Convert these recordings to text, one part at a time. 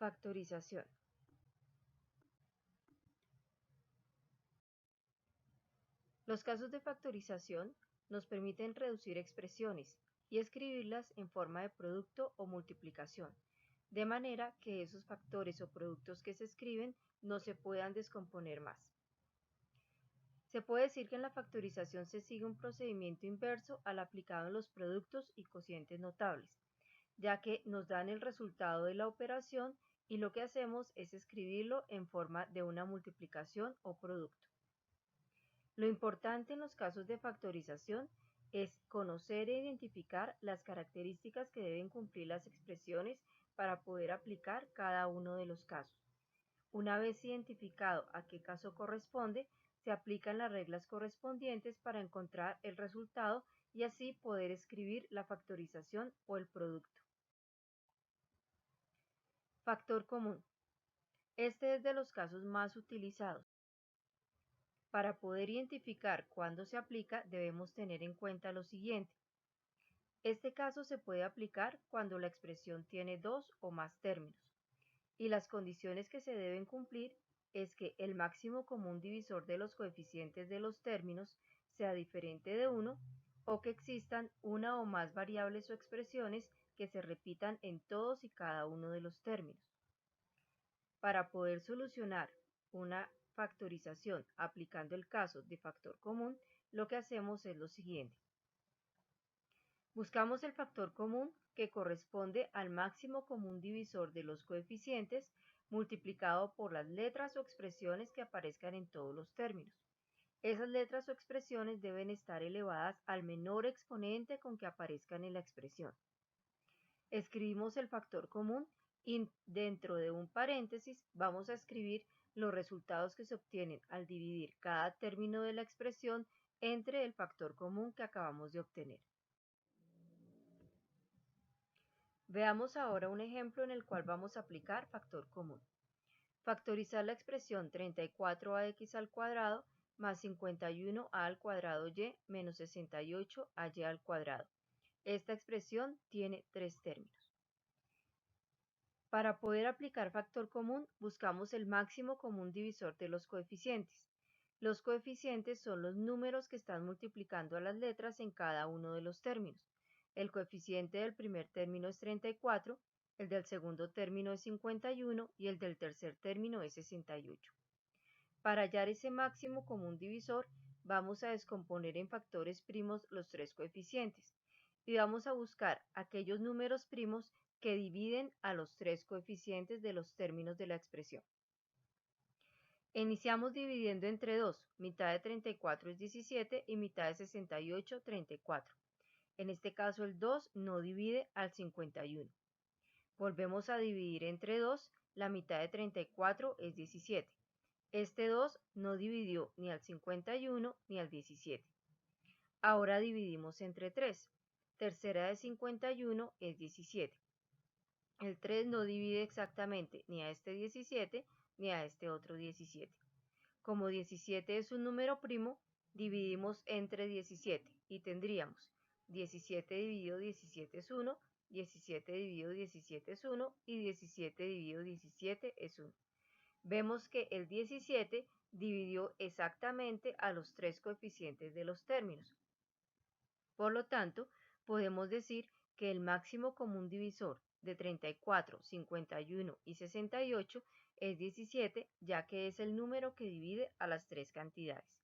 Factorización. Los casos de factorización nos permiten reducir expresiones y escribirlas en forma de producto o multiplicación, de manera que esos factores o productos que se escriben no se puedan descomponer más. Se puede decir que en la factorización se sigue un procedimiento inverso al aplicado en los productos y cocientes notables, ya que nos dan el resultado de la operación y lo que hacemos es escribirlo en forma de una multiplicación o producto. Lo importante en los casos de factorización es conocer e identificar las características que deben cumplir las expresiones para poder aplicar cada uno de los casos. Una vez identificado a qué caso corresponde, se aplican las reglas correspondientes para encontrar el resultado y así poder escribir la factorización o el producto. Factor común. Este es de los casos más utilizados. Para poder identificar cuándo se aplica, debemos tener en cuenta lo siguiente. Este caso se puede aplicar cuando la expresión tiene dos o más términos, y las condiciones que se deben cumplir es que el máximo común divisor de los coeficientes de los términos sea diferente de 1 o que existan una o más variables o expresiones que se repitan en todos y cada uno de los términos. Para poder solucionar una factorización aplicando el caso de factor común, lo que hacemos es lo siguiente. Buscamos el factor común que corresponde al máximo común divisor de los coeficientes multiplicado por las letras o expresiones que aparezcan en todos los términos. Esas letras o expresiones deben estar elevadas al menor exponente con que aparezcan en la expresión. Escribimos el factor común y dentro de un paréntesis vamos a escribir los resultados que se obtienen al dividir cada término de la expresión entre el factor común que acabamos de obtener. Veamos ahora un ejemplo en el cual vamos a aplicar factor común. Factorizar la expresión 34ax al cuadrado más 51a al cuadrado y menos 68ay al cuadrado. Esta expresión tiene tres términos. Para poder aplicar factor común, buscamos el máximo común divisor de los coeficientes. Los coeficientes son los números que están multiplicando a las letras en cada uno de los términos. El coeficiente del primer término es 34, el del segundo término es 51 y el del tercer término es 68. Para hallar ese máximo común divisor, vamos a descomponer en factores primos los tres coeficientes y vamos a buscar aquellos números primos que dividen a los tres coeficientes de los términos de la expresión. Iniciamos dividiendo entre 2, mitad de 34 es 17 y mitad de 68, 34. En este caso el 2 no divide al 51. Volvemos a dividir entre 2, la mitad de 34 es 17. Este 2 no dividió ni al 51 ni al 17. Ahora dividimos entre 3. Tercera de 51 es 17. El 3 no divide exactamente ni a este 17 ni a este otro 17. Como 17 es un número primo, dividimos entre 17 y tendríamos 17 dividido 17 es 1, 17 dividido 17 es 1 y 17 dividido 17 es 1. Vemos que el 17 dividió exactamente a los tres coeficientes de los términos. Por lo tanto, podemos decir que el máximo común divisor de 34, 51 y 68 es 17, ya que es el número que divide a las tres cantidades.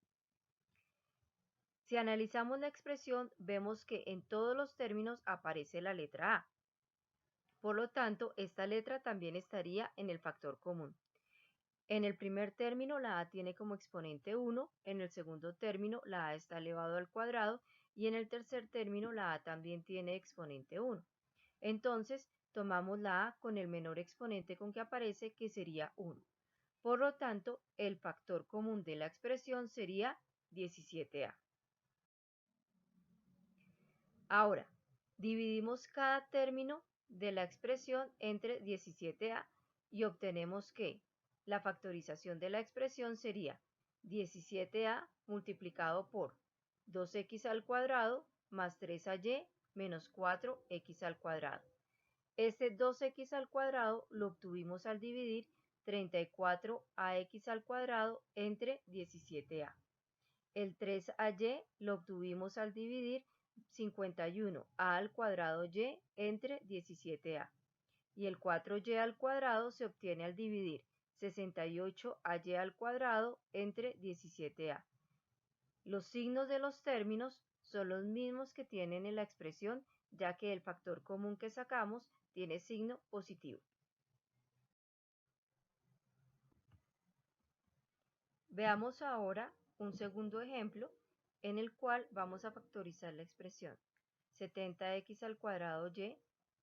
Si analizamos la expresión, vemos que en todos los términos aparece la letra A. Por lo tanto, esta letra también estaría en el factor común. En el primer término la A tiene como exponente 1, en el segundo término la A está elevado al cuadrado y en el tercer término la A también tiene exponente 1. Entonces, tomamos la A con el menor exponente con que aparece, que sería 1. Por lo tanto, el factor común de la expresión sería 17A. Ahora, dividimos cada término de la expresión entre 17A y obtenemos que la factorización de la expresión sería 17A multiplicado por 2x al cuadrado más 3ay menos 4x al cuadrado. Este 2x al cuadrado lo obtuvimos al dividir 34ax al cuadrado entre 17a. El 3ay lo obtuvimos al dividir 51a al cuadrado y entre 17a. Y el 4y al cuadrado se obtiene al dividir 68ay al cuadrado entre 17a. Los signos de los términos son los mismos que tienen en la expresión, ya que el factor común que sacamos tiene signo positivo. Veamos ahora un segundo ejemplo en el cual vamos a factorizar la expresión 70x al cuadrado y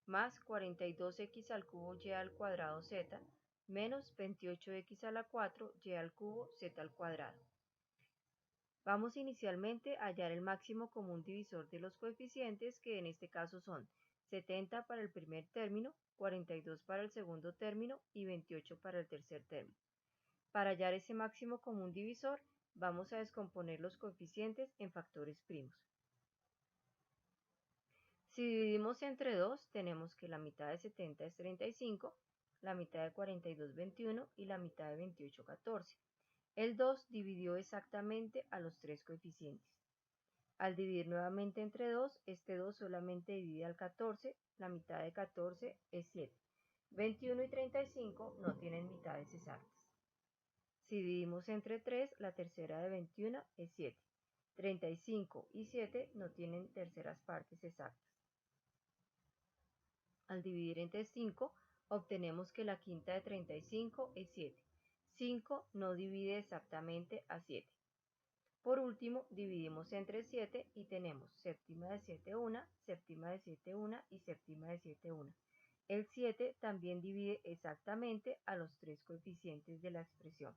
más 42x al cubo y al cuadrado z menos 28x a la 4 y al cubo z al cuadrado. Vamos inicialmente a hallar el máximo común divisor de los coeficientes, que en este caso son 70 para el primer término, 42 para el segundo término y 28 para el tercer término. Para hallar ese máximo común divisor, vamos a descomponer los coeficientes en factores primos. Si dividimos entre 2, tenemos que la mitad de 70 es 35, la mitad de 42 21 y la mitad de 28 14. El 2 dividió exactamente a los tres coeficientes. Al dividir nuevamente entre 2, este 2 solamente divide al 14, la mitad de 14 es 7. 21 y 35 no tienen mitades exactas. Si dividimos entre 3, la tercera de 21 es 7. 35 y 7 no tienen terceras partes exactas. Al dividir entre 5, obtenemos que la quinta de 35 es 7. 5 no divide exactamente a 7. Por último, dividimos entre 7 y tenemos séptima de 7 1, séptima de 7 1 y séptima de 7 1. El 7 también divide exactamente a los tres coeficientes de la expresión.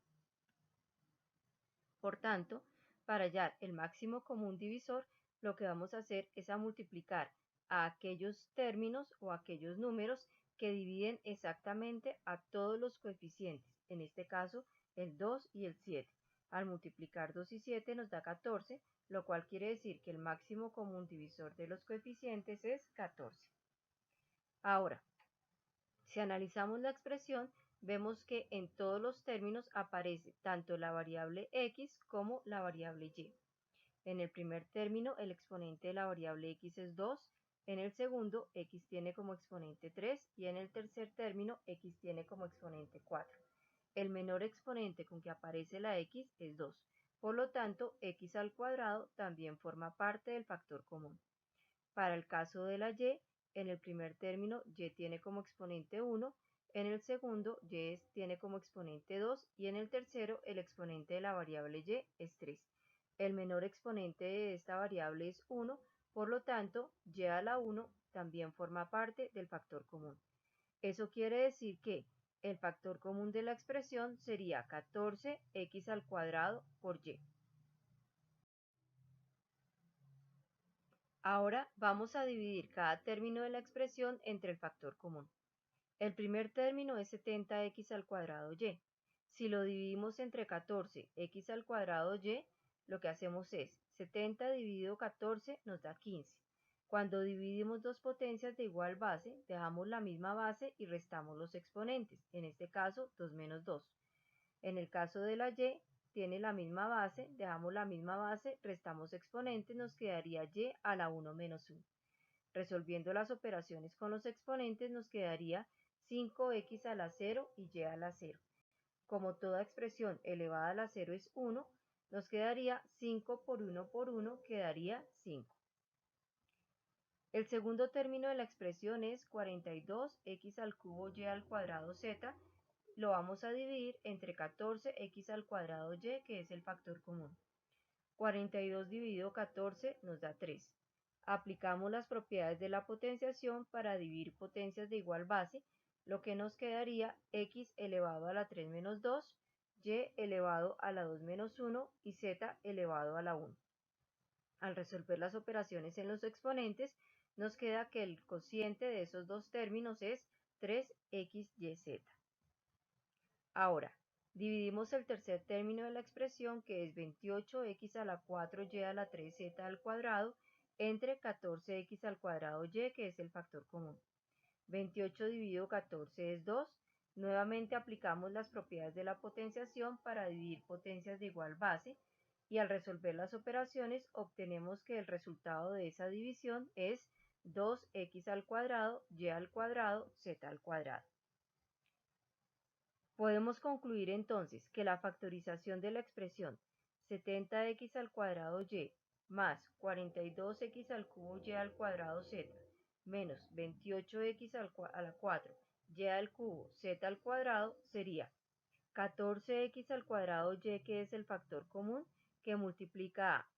Por tanto, para hallar el máximo común divisor, lo que vamos a hacer es a multiplicar a aquellos términos o aquellos números que dividen exactamente a todos los coeficientes, en este caso el 2 y el 7. Al multiplicar 2 y 7 nos da 14, lo cual quiere decir que el máximo común divisor de los coeficientes es 14. Ahora, si analizamos la expresión, vemos que en todos los términos aparece tanto la variable x como la variable y. En el primer término, el exponente de la variable x es 2, en el segundo, x tiene como exponente 3 y en el tercer término, x tiene como exponente 4. El menor exponente con que aparece la x es 2, por lo tanto, x al cuadrado también forma parte del factor común. Para el caso de la y, en el primer término y tiene como exponente 1, en el segundo y tiene como exponente 2 y en el tercero el exponente de la variable y es 3. El menor exponente de esta variable es 1, por lo tanto y a la 1 también forma parte del factor común. Eso quiere decir que el factor común de la expresión sería 14x al cuadrado por y. Ahora vamos a dividir cada término de la expresión entre el factor común. El primer término es 70x al cuadrado y. Si lo dividimos entre 14x al cuadrado y, lo que hacemos es 70 dividido 14 nos da 15. Cuando dividimos dos potencias de igual base, dejamos la misma base y restamos los exponentes, en este caso 2 menos 2. En el caso de la y, tiene la misma base, dejamos la misma base, restamos exponentes, nos quedaría y a la 1 menos 1. Resolviendo las operaciones con los exponentes nos quedaría 5x a la 0 y y a la 0. Como toda expresión elevada a la 0 es 1, nos quedaría 5 por 1 quedaría 5. El segundo término de la expresión es 42x al cubo y al cuadrado z. Lo vamos a dividir entre 14x al cuadrado y, que es el factor común. 42 dividido 14 nos da 3. Aplicamos las propiedades de la potenciación para dividir potencias de igual base, lo que nos quedaría x elevado a la 3 menos 2, y elevado a la 2 menos 1 y z elevado a la 1. Al resolver las operaciones en los exponentes, nos queda que el cociente de esos dos términos es 3xyz. Ahora, dividimos el tercer término de la expresión, que es 28x a la 4y a la 3z al cuadrado, entre 14x al cuadrado y, que es el factor común. 28 dividido 14 es 2. Nuevamente aplicamos las propiedades de la potenciación para dividir potencias de igual base y al resolver las operaciones obtenemos que el resultado de esa división es 2x al cuadrado, y al cuadrado, z al cuadrado. Podemos concluir entonces que la factorización de la expresión 70x al cuadrado y más 42x al cubo y al cuadrado z menos 28x a la 4 y al cubo z al cuadrado sería 14x al cuadrado y, que es el factor común, que multiplica a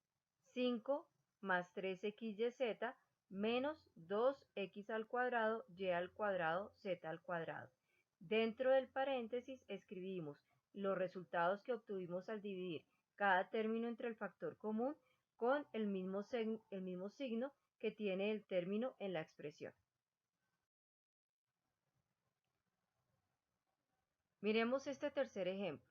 5 más 3xyz menos 2x al cuadrado y al cuadrado z al cuadrado. Dentro del paréntesis escribimos los resultados que obtuvimos al dividir cada término entre el factor común con el mismo signo que tiene el término en la expresión. Miremos este tercer ejemplo.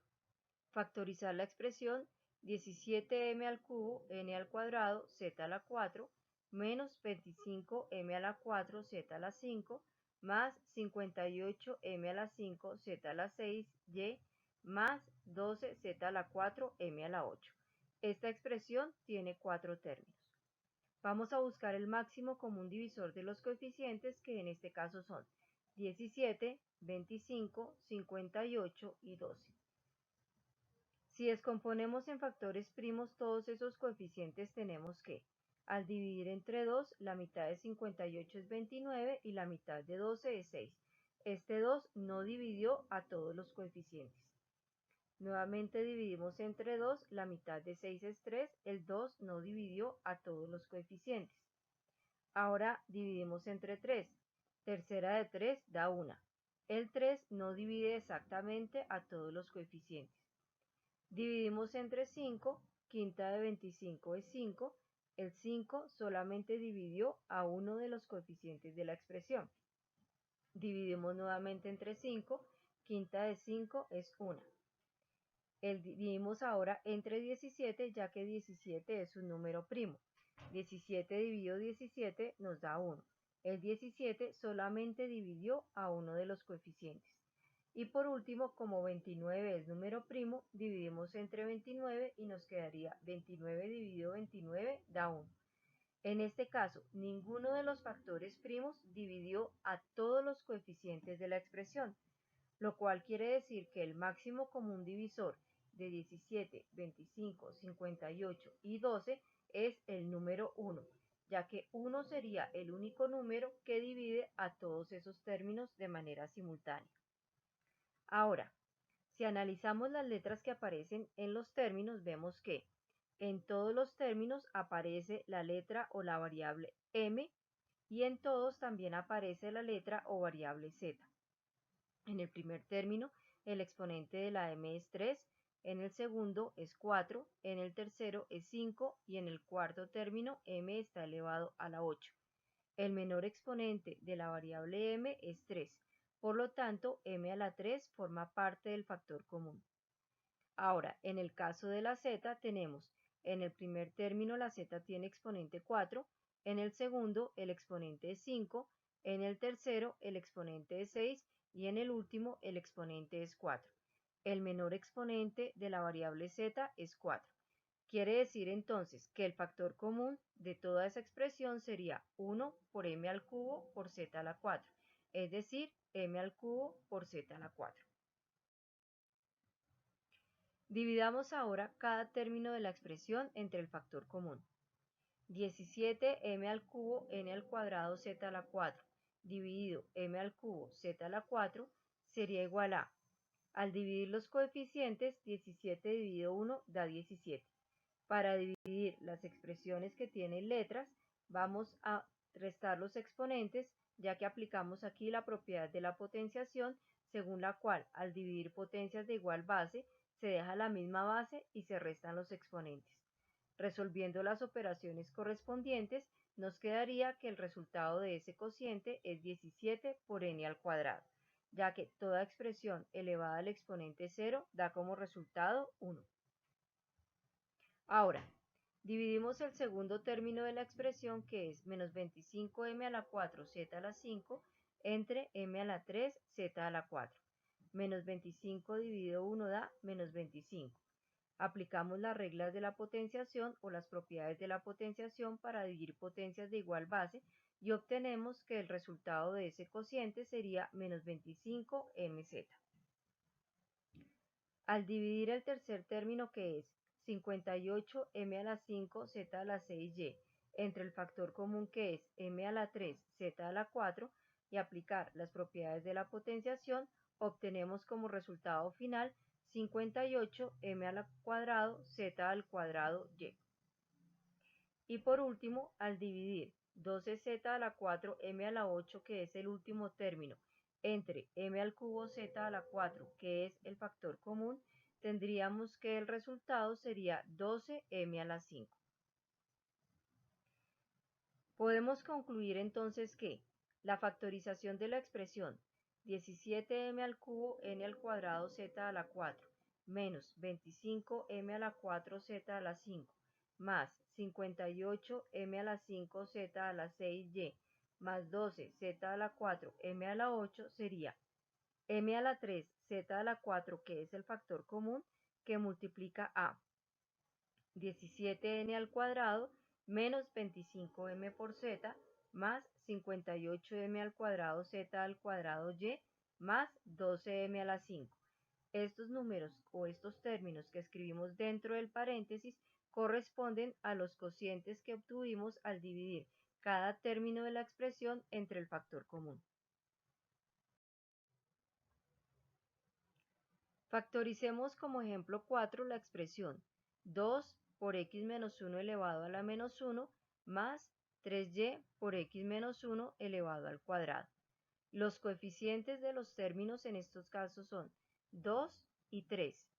Factorizar la expresión 17m al cubo n al cuadrado z a la 4 menos 25m a la 4 z a la 5 más 58m a la 5 z a la 6 y más 12z a la 4 m a la 8. Esta expresión tiene 4 términos. Vamos a buscar el máximo común divisor de los coeficientes, que en este caso son 17, 25, 58 y 12. Si descomponemos en factores primos todos esos coeficientes, tenemos que, al dividir entre 2, la mitad de 58 es 29 y la mitad de 12 es 6. Este 2 no dividió a todos los coeficientes. Nuevamente dividimos entre 2, la mitad de 6 es 3, el 2 no dividió a todos los coeficientes. Ahora dividimos entre 3, tercera de 3 da 1. El 3 no divide exactamente a todos los coeficientes. Dividimos entre 5, quinta de 25 es 5, el 5 solamente dividió a uno de los coeficientes de la expresión. Dividimos nuevamente entre 5, quinta de 5 es 1. Dividimos ahora entre 17, ya que 17 es un número primo. 17 dividido 17 nos da 1. El 17 solamente dividió a uno de los coeficientes. Y por último, como 29 es número primo, dividimos entre 29 y nos quedaría 29 dividido 29 da 1. En este caso, ninguno de los factores primos dividió a todos los coeficientes de la expresión, lo cual quiere decir que el máximo común divisor de 17, 25, 58 y 12 es el número 1, ya que 1 sería el único número que divide a todos esos términos de manera simultánea. Ahora, si analizamos las letras que aparecen en los términos, vemos que en todos los términos aparece la letra o la variable m y en todos también aparece la letra o variable z. En el primer término, el exponente de la m es 3, en el segundo es 4, en el tercero es 5 y en el cuarto término m está elevado a la 8. El menor exponente de la variable m es 3, por lo tanto m a la 3 forma parte del factor común. Ahora, en el caso de la z tenemos, en el primer término la z tiene exponente 4, en el segundo el exponente es 5, en el tercero el exponente es 6 y en el último el exponente es 4. El menor exponente de la variable z es 4. Quiere decir entonces que el factor común de toda esa expresión sería 1 por m al cubo por z a la 4, es decir, m al cubo por z a la 4. Dividamos ahora cada término de la expresión entre el factor común. 17m al cubo n al cuadrado z a la 4 dividido m al cubo z a la 4 sería igual a, al dividir los coeficientes, 17 dividido 1 da 17. Para dividir las expresiones que tienen letras, vamos a restar los exponentes, ya que aplicamos aquí la propiedad de la potenciación, según la cual al dividir potencias de igual base, se deja la misma base y se restan los exponentes. Resolviendo las operaciones correspondientes, nos quedaría que el resultado de ese cociente es 17 por n al cuadrado, ya que toda expresión elevada al exponente 0 da como resultado 1. Ahora, dividimos el segundo término de la expresión, que es menos 25m a la 4 z a la 5, entre m a la 3, z a la 4. Menos 25 dividido 1 da menos 25. Aplicamos las reglas de la potenciación o las propiedades de la potenciación para dividir potencias de igual base y obtenemos que el resultado de ese cociente sería menos 25 mz. Al dividir el tercer término, que es 58 m a la 5 z a la 6y, entre el factor común, que es m a la 3 z a la 4, y aplicar las propiedades de la potenciación, obtenemos como resultado final 58 m al cuadrado z al cuadrado y. Y por último, al dividir 12z a la 4 m a la 8, que es el último término, entre m al cubo z a la 4, que es el factor común, tendríamos que el resultado sería 12m a la 5. Podemos concluir entonces que la factorización de la expresión 17m al cubo n al cuadrado z a la 4 menos 25m a la 4 z a la 5 más 58m a la 5 z a la 6y más 12 z a la 4 m a la 8 sería m a la 3 z a la 4, que es el factor común, que multiplica a 17n al cuadrado menos 25m por z más 58m al cuadrado z al cuadrado y más 12m a la 5. Estos números o estos términos que escribimos dentro del paréntesis corresponden a los cocientes que obtuvimos al dividir cada término de la expresión entre el factor común. Factoricemos como ejemplo 4 la expresión 2 por x menos 1 elevado a la menos 1 más 3y por x menos 1 elevado al cuadrado. Los coeficientes de los términos en estos casos son 2 y 3.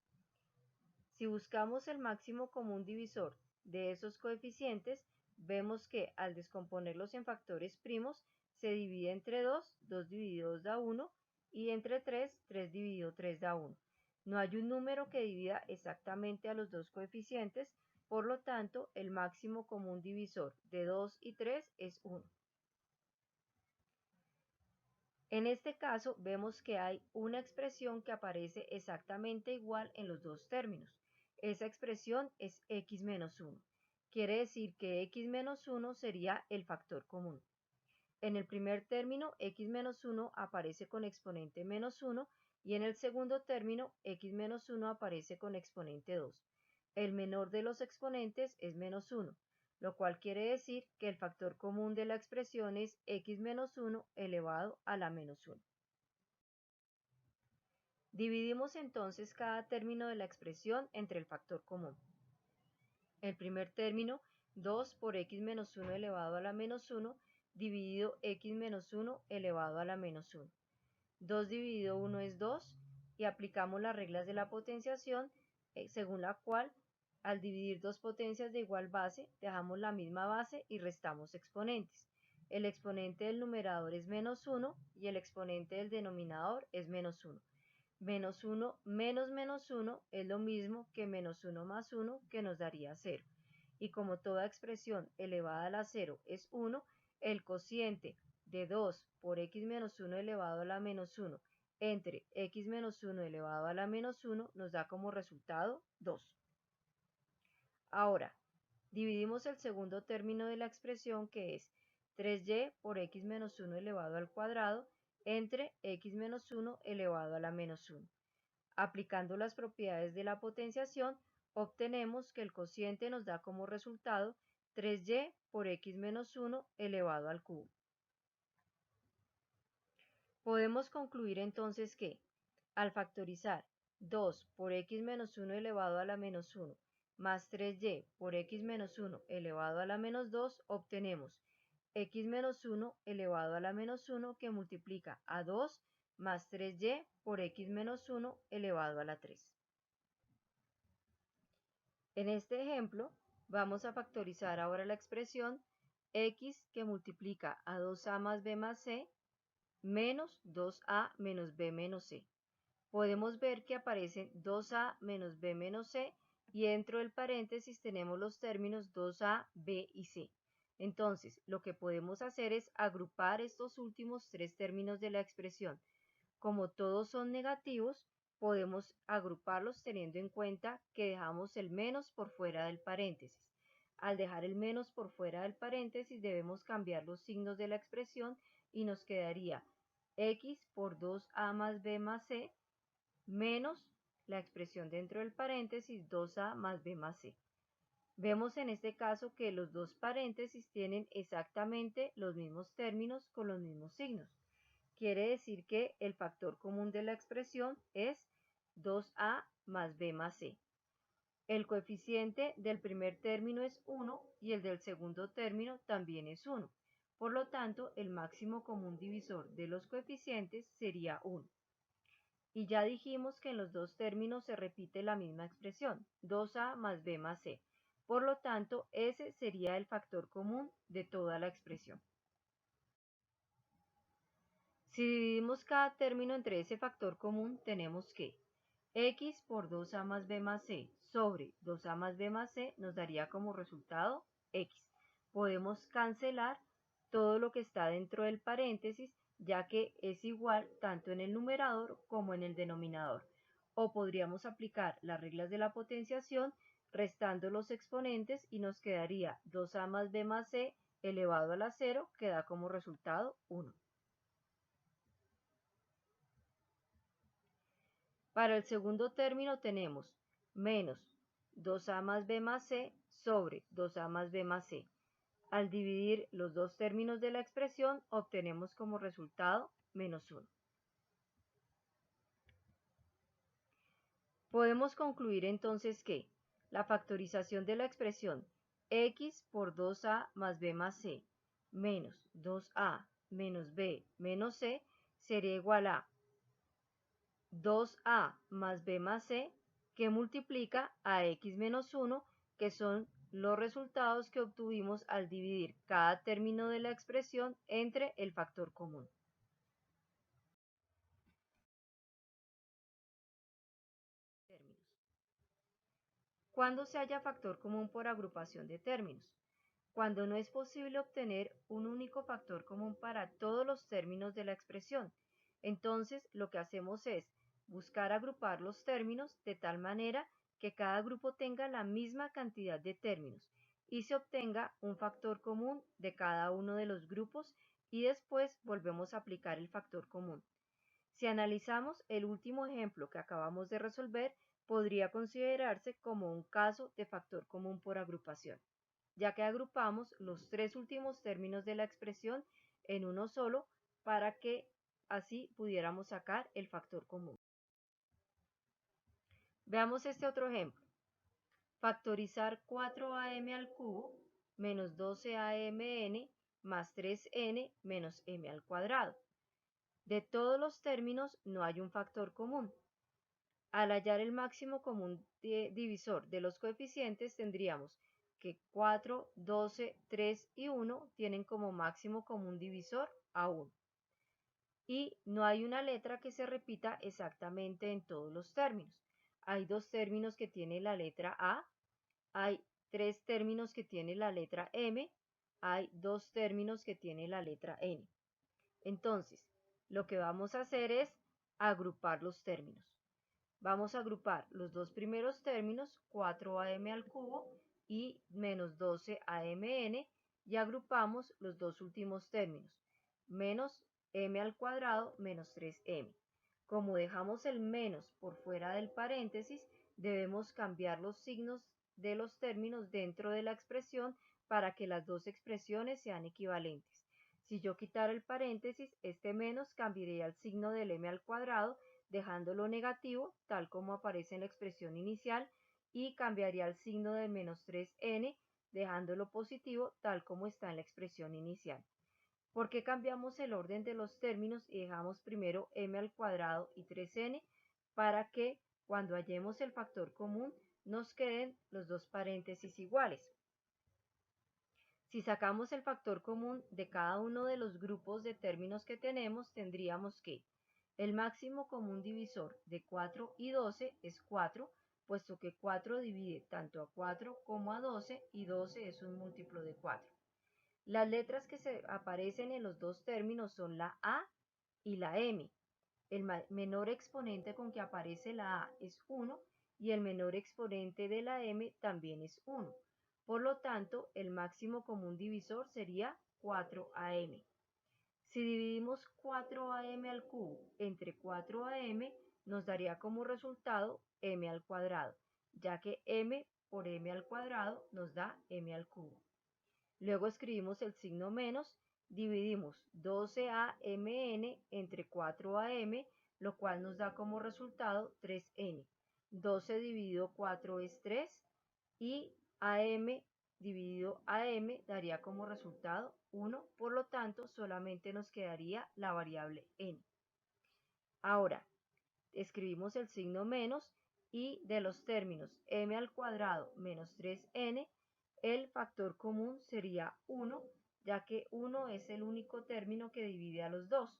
Si buscamos el máximo común divisor de esos coeficientes, vemos que al descomponerlos en factores primos, se divide entre 2, 2 dividido 2 da 1, y entre 3, 3 dividido 3 da 1. No hay un número que divida exactamente a los dos coeficientes, por lo tanto, el máximo común divisor de 2 y 3 es 1. En este caso, vemos que hay una expresión que aparece exactamente igual en los dos términos. Esa expresión es x menos 1. Quiere decir que x menos 1 sería el factor común. En el primer término, x menos 1 aparece con exponente menos 1 y en el segundo término, x menos 1 aparece con exponente 2. El menor de los exponentes es menos 1, lo cual quiere decir que el factor común de la expresión es x menos 1 elevado a la menos 1. Dividimos entonces cada término de la expresión entre el factor común. El primer término, 2 por x menos 1 elevado a la menos 1, dividido x menos 1 elevado a la menos 1. 2 dividido 1 es 2 y aplicamos las reglas de la potenciación, según la cual al dividir dos potencias de igual base dejamos la misma base y restamos exponentes. El exponente del numerador es menos 1 y el exponente del denominador es menos 1. Menos 1 menos menos 1 es lo mismo que menos 1 más 1, que nos daría 0. Y como toda expresión elevada a la 0 es 1, el cociente de 2 por x menos 1 elevado a la menos 1 entre x menos 1 elevado a la menos 1 nos da como resultado 2. Ahora, dividimos el segundo término de la expresión, que es 3y por x menos 1 elevado al cuadrado entre x menos 1 elevado a la menos 1. Aplicando las propiedades de la potenciación, obtenemos que el cociente nos da como resultado 3y por x menos 1 elevado al cubo. Podemos concluir entonces que, al factorizar 2 por x menos 1 elevado a la menos 1 más 3y por x menos 1 elevado a la menos 2, obtenemos x menos 1 elevado a la menos 1, que multiplica a 2 más 3y por x menos 1 elevado a la 3. En este ejemplo, vamos a factorizar ahora la expresión x, que multiplica a 2a más b más c menos 2a menos b menos c. Podemos ver que aparecen 2a menos b menos c y dentro del paréntesis tenemos los términos 2a, b y c. Entonces, lo que podemos hacer es agrupar estos últimos tres términos de la expresión. Como todos son negativos, podemos agruparlos teniendo en cuenta que dejamos el menos por fuera del paréntesis. Al dejar el menos por fuera del paréntesis, debemos cambiar los signos de la expresión y nos quedaría x por 2a más b más c menos la expresión dentro del paréntesis 2a más b más c. Vemos en este caso que los dos paréntesis tienen exactamente los mismos términos con los mismos signos. Quiere decir que el factor común de la expresión es 2a más b más c. El coeficiente del primer término es 1 y el del segundo término también es 1. Por lo tanto, el máximo común divisor de los coeficientes sería 1. Y ya dijimos que en los dos términos se repite la misma expresión, 2a más b más c. Por lo tanto, ese sería el factor común de toda la expresión. Si dividimos cada término entre ese factor común, tenemos que x por 2a más b más c sobre 2a más b más c nos daría como resultado x. Podemos cancelar todo lo que está dentro del paréntesis, ya que es igual tanto en el numerador como en el denominador. O podríamos aplicar las reglas de la potenciación restando los exponentes y nos quedaría 2a más b más c elevado a la 0, que da como resultado 1. Para el segundo término tenemos menos 2a más b más c sobre 2a más b más c. Al dividir los dos términos de la expresión, obtenemos como resultado menos 1. Podemos concluir entonces que la factorización de la expresión x por 2a más b más c menos 2a menos b menos c sería igual a 2a más b más c, que multiplica a x menos 1, que son los resultados que obtuvimos al dividir cada término de la expresión entre el factor común. ¿Cuándo se halla factor común por agrupación de términos? Cuando no es posible obtener un único factor común para todos los términos de la expresión. Entonces, lo que hacemos es buscar agrupar los términos de tal manera que cada grupo tenga la misma cantidad de términos y se obtenga un factor común de cada uno de los grupos, y después volvemos a aplicar el factor común. Si analizamos el último ejemplo que acabamos de resolver, podría considerarse como un caso de factor común por agrupación, ya que agrupamos los tres últimos términos de la expresión en uno solo para que así pudiéramos sacar el factor común. Veamos este otro ejemplo. Factorizar 4am al cubo menos 12amn más 3n menos m al cuadrado. De todos los términos no hay un factor común. Al hallar el máximo común divisor de los coeficientes, tendríamos que 4, 12, 3 y 1 tienen como máximo común divisor a 1. Y no hay una letra que se repita exactamente en todos los términos. Hay dos términos que tienen la letra A, hay tres términos que tienen la letra M, hay dos términos que tienen la letra N. Entonces, lo que vamos a hacer es agrupar los términos. Vamos a agrupar los dos primeros términos, 4am al cubo y menos 12amn, y agrupamos los dos últimos términos, menos m al cuadrado menos 3m. Como dejamos el menos por fuera del paréntesis, debemos cambiar los signos de los términos dentro de la expresión para que las dos expresiones sean equivalentes. Si yo quitara el paréntesis, este menos cambiaría el signo del m al cuadrado, dejándolo negativo, tal como aparece en la expresión inicial, y cambiaría el signo de menos 3n, dejándolo positivo, tal como está en la expresión inicial. ¿Por qué cambiamos el orden de los términos y dejamos primero m al cuadrado y 3n? Para que cuando hallemos el factor común nos queden los dos paréntesis iguales. Si sacamos el factor común de cada uno de los grupos de términos que tenemos, tendríamos que el máximo común divisor de 4 y 12 es 4, puesto que 4 divide tanto a 4 como a 12 y 12 es un múltiplo de 4. Las letras que se aparecen en los dos términos son la A y la M. El menor exponente con que aparece la A es 1 y el menor exponente de la M también es 1. Por lo tanto, el máximo común divisor sería 4am. Si dividimos 4am al cubo entre 4am, nos daría como resultado m al cuadrado, ya que m por m al cuadrado nos da m al cubo. Luego escribimos el signo menos, dividimos 12amn entre 4am, lo cual nos da como resultado 3n. 12 dividido 4 es 3 y am dividido am daría como resultado 1, por lo tanto solamente nos quedaría la variable n. Ahora, escribimos el signo menos y de los términos m al cuadrado menos 3n, el factor común sería 1, ya que 1 es el único término que divide a los dos.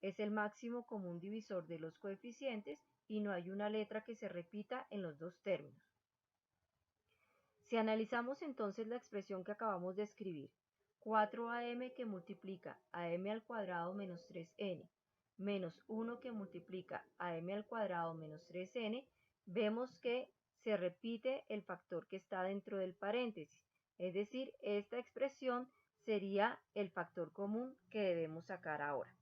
Es el máximo común divisor de los coeficientes y no hay una letra que se repita en los dos términos. Si analizamos entonces la expresión que acabamos de escribir, 4am que multiplica a m al cuadrado menos 3n, menos 1 que multiplica a m al cuadrado menos 3n, vemos que se repite el factor que está dentro del paréntesis. Es decir, esta expresión sería el factor común que debemos sacar ahora.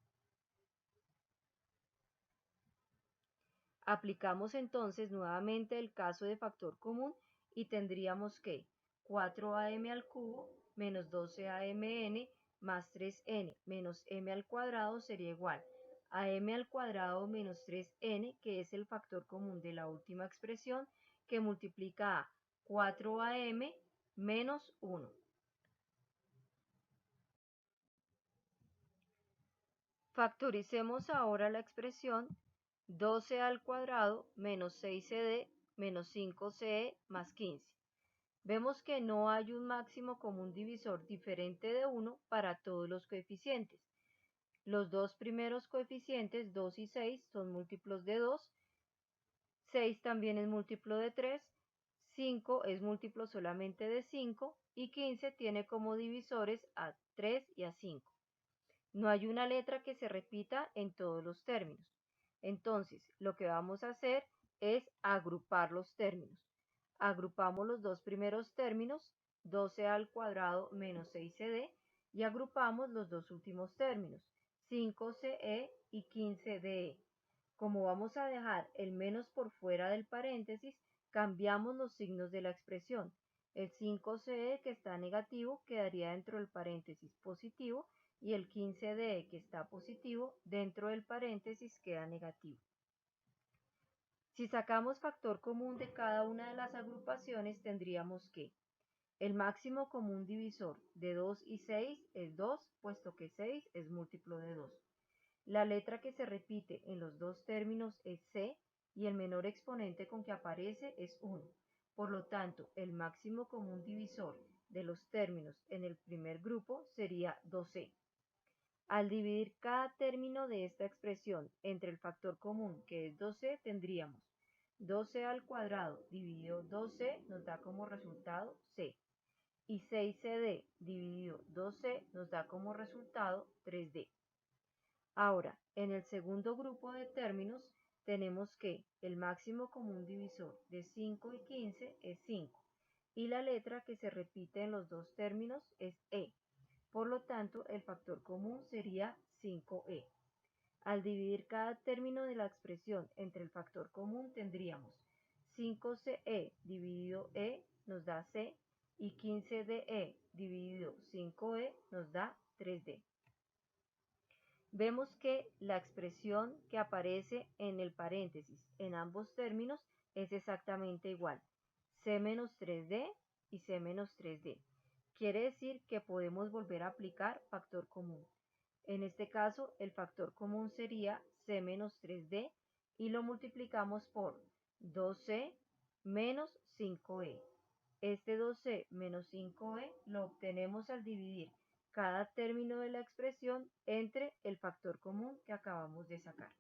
Aplicamos entonces nuevamente el caso de factor común y tendríamos que 4am al cubo menos 12amn más 3n menos m al cuadrado sería igual a m al cuadrado menos 3n, que es el factor común de la última expresión, que multiplica a 4am menos 1. Factoricemos ahora la expresión 12 al cuadrado menos 6cd menos 5ce más 15. Vemos que no hay un máximo común divisor diferente de 1 para todos los coeficientes. Los dos primeros coeficientes, 2 y 6, son múltiplos de 2, 6 también es múltiplo de 3, 5 es múltiplo solamente de 5 y 15 tiene como divisores a 3 y a 5. No hay una letra que se repita en todos los términos. Entonces, lo que vamos a hacer es agrupar los términos. Agrupamos los dos primeros términos, 12 al cuadrado menos 6cd, y agrupamos los dos últimos términos, 5ce y 15de. Como vamos a dejar el menos por fuera del paréntesis, cambiamos los signos de la expresión. El 5ce que está negativo quedaría dentro del paréntesis positivo y el 15de que está positivo dentro del paréntesis queda negativo. Si sacamos factor común de cada una de las agrupaciones, tendríamos que el máximo común divisor de 2 y 6 es 2, puesto que 6 es múltiplo de 2. La letra que se repite en los dos términos es c y el menor exponente con que aparece es 1. Por lo tanto, el máximo común divisor de los términos en el primer grupo sería 2c. Al dividir cada término de esta expresión entre el factor común, que es 2c, tendríamos 12 al cuadrado dividido 2c nos da como resultado c. Y 6cd dividido 2c nos da como resultado 3d. Ahora, en el segundo grupo de términos, tenemos que el máximo común divisor de 5 y 15 es 5. Y la letra que se repite en los dos términos es e. Por lo tanto, el factor común sería 5e. Al dividir cada término de la expresión entre el factor común, tendríamos 5ce dividido e nos da c y 15de dividido 5e nos da 3d. Vemos que la expresión que aparece en el paréntesis en ambos términos es exactamente igual, c menos 3d y c menos 3d. Quiere decir que podemos volver a aplicar factor común. En este caso, el factor común sería c menos 3d y lo multiplicamos por 2c menos 5e. Este 2c menos 5e lo obtenemos al dividir cada término de la expresión entre el factor común que acabamos de sacar.